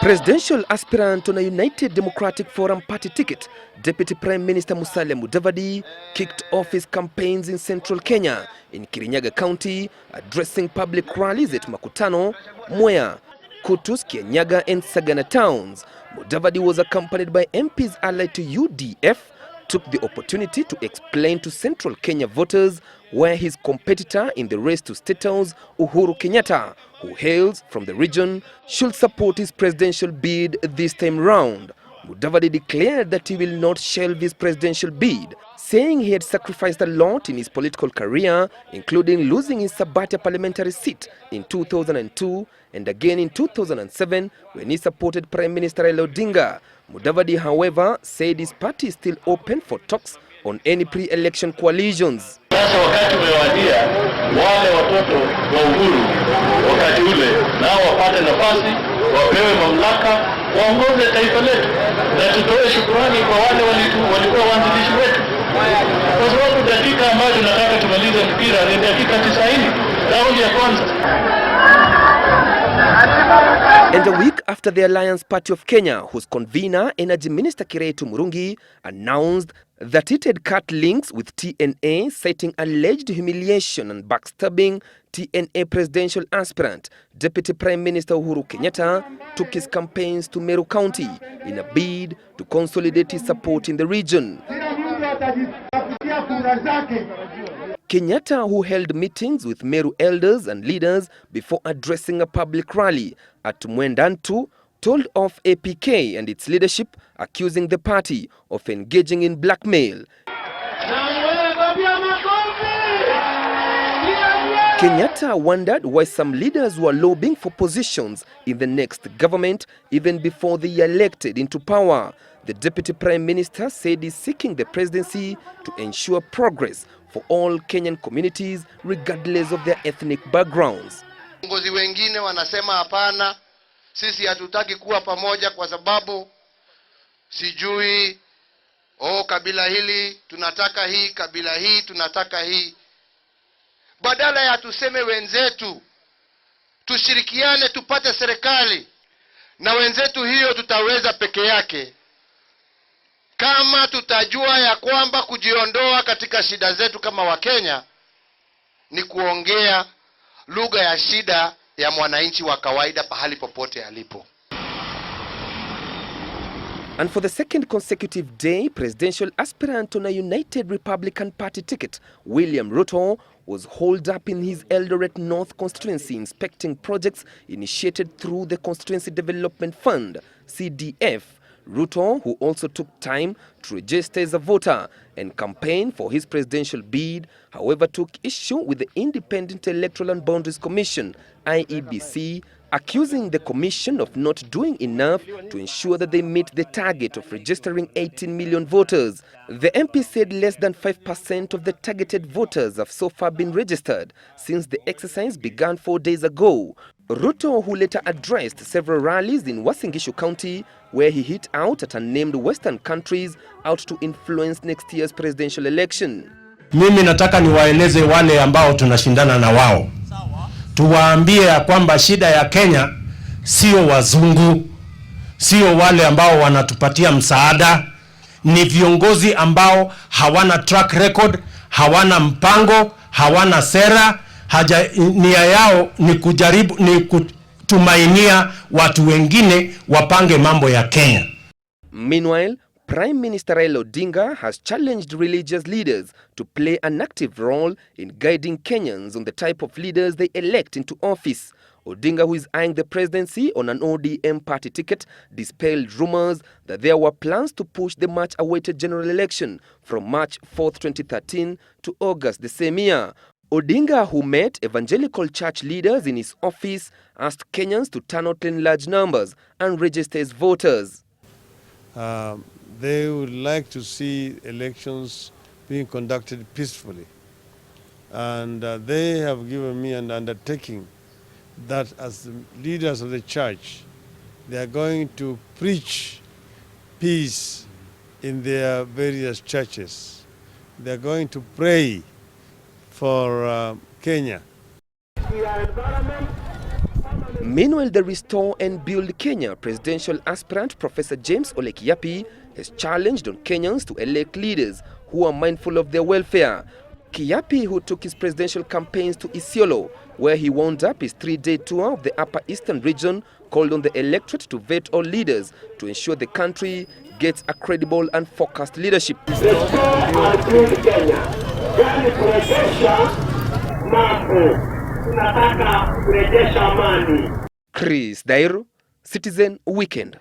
Presidential aspirant on a United Democratic Forum party ticket, Deputy Prime Minister Musalia Mudavadi kicked off his campaigns in central Kenya, in Kirinyaga County, addressing public rallies at Makutano, Mwea, Kutus, Kirinyaga and Sagana towns. Mudavadi was accompanied by MPs allied to UDF, took the opportunity to explain to central Kenya voters where his competitor in the race to State House, Uhuru Kenyatta, who hails from the region, should support his presidential bid this time round. Mudavadi declared that he will not shelve his presidential bid, saying he had sacrificed a lot in his political career, including losing his Sabatia parliamentary seat in 2002 and again in 2007 when he supported Prime Minister Raila Odinga. Mudavadi, however, said his party is still open for talks on any pre-election coalitions. Sasa wakati umewadia wale watoto wa Uhuru wakati ule nao wapate nafasi, wapewe mamlaka, waongoze taifa letu, na tutoe shukrani kwa wale walikuwa waanzilishi wetu, kwa sababu dakika ambayo tunataka tumalize mpira ni dakika 90 raundi ya kwanza. And a week after the Alliance Party of Kenya, whose convener, Energy Minister Kiraitu Murungi, announced that it had cut links with TNA, citing alleged humiliation and backstabbing, TNA presidential aspirant, Deputy Prime Minister Uhuru Kenyatta, took his campaigns to Meru County in a bid to consolidate his support in the region. Kenyatta, who held meetings with Meru elders and leaders before addressing a public rally at Mwendantu, told off APK and its leadership, accusing the party of engaging in blackmail. Kenyatta wondered why some leaders were lobbying for positions in the next government even before they elected into power. The Deputy Prime Minister said he's seeking the presidency to ensure progress for all Kenyan communities regardless of their ethnic backgrounds. Viongozi wengine wanasema hapana, sisi hatutaki kuwa pamoja kwa sababu sijui kabila hili tunataka hii, kabila hii tunataka hii. Badala ya tuseme wenzetu tushirikiane tupate serikali na wenzetu, hiyo tutaweza peke yake kama tutajua ya kwamba kujiondoa katika shida zetu kama Wakenya ni kuongea lugha ya shida ya mwananchi wa kawaida pahali popote alipo. And for the second consecutive day, presidential aspirant on a United Republican Party ticket, William Ruto, was holed up in his Eldoret North constituency inspecting projects initiated through the Constituency Development Fund, CDF. Ruto, who also took time to register as a voter and campaign for his presidential bid, however took issue with the Independent Electoral and Boundaries Commission, IEBC, accusing the commission of not doing enough to ensure that they meet the target of registering 18 million voters. The MP said less than 5% of the targeted voters have so far been registered since the exercise began 4 days ago. Ruto, who later addressed several rallies in Uasin Gishu County, where he hit out at unnamed Western countries out to influence next year's presidential election. Mimi nataka niwaeleze wale ambao tunashindana na wao. Tuwaambie ya kwamba shida ya Kenya sio wazungu, sio wale ambao wanatupatia msaada, ni viongozi ambao hawana track record, hawana mpango, hawana sera, nia yao ni kujaribu kutumainia watu wengine wapange mambo ya Kenya. Meanwhile, Prime Minister Raila Odinga has challenged religious leaders to play an active role in guiding Kenyans on the type of leaders they elect into office. Odinga, who is eyeing the presidency on an ODM party ticket, dispelled rumors that there were plans to push the much-awaited general election from March 4th, 2013 to August the same year. Odinga, who met evangelical church leaders in his office, asked Kenyans to turn out in large numbers and register as voters. They would like to see elections being conducted peacefully. And they have given me an undertaking that as the leaders of the church, they are going to preach peace in their various churches. They are going to pray for Kenya. Meanwhile, the Restore and Build Kenya presidential aspirant Professor James Ole Kiapi has challenged on Kenyans to elect leaders who are mindful of their welfare. Kiapi, who took his presidential campaigns to Isiolo, where he wound up his 3-day tour of the Upper Eastern region, called on the electorate to vet all leaders to ensure the country gets a credible and focused leadership. Chris Thairu, Citizen Weekend.